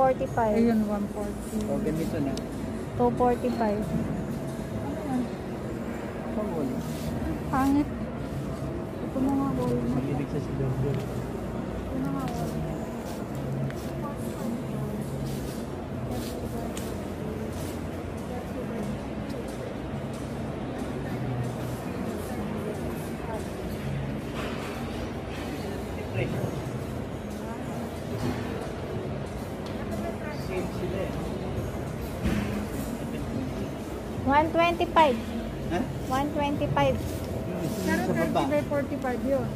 145. Ayun, 140. O, ganito na. 245. Pangol. Pangit. Ito na nga, wall. Mahilig sa si Dodo. Ito na nga, wall. Same sila eh. 125. Ha? 125. Pero Sa 30 baba. by 45 yun.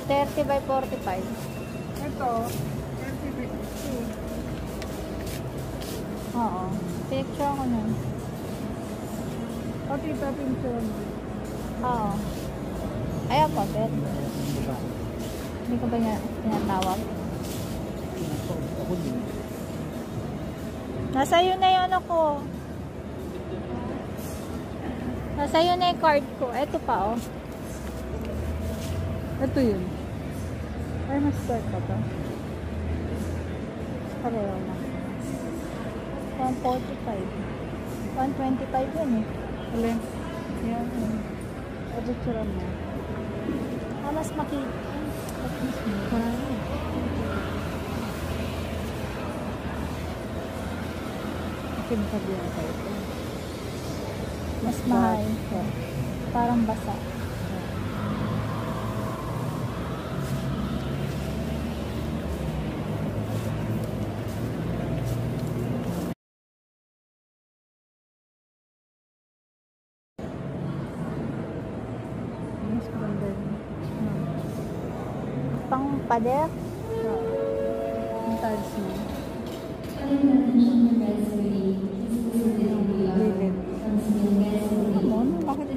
30 by 45. Ito, 30 by 50. Oo. Picture ko nun. Pati ito pinture mo. Oo. Ayaw pa, bet. Diba? Hindi ko ba niya tinatawag? Ako din. Nasa iyo na yung ano ko. Nasa iyo na yung card ko. Ito pa, oh. Ito yun. Ay, mas start pa to. Pareho na. 145. 125 yun eh. Alin? Yan. Ito tsura mo. Mas makita. Parang. Akin pa diyan sa ito. Mas mahal. Parang basa. Mas maganda yun. Pang pader. Yung tiles mo. Additional guys, Lilid. from Single Guys, Ano? Bakit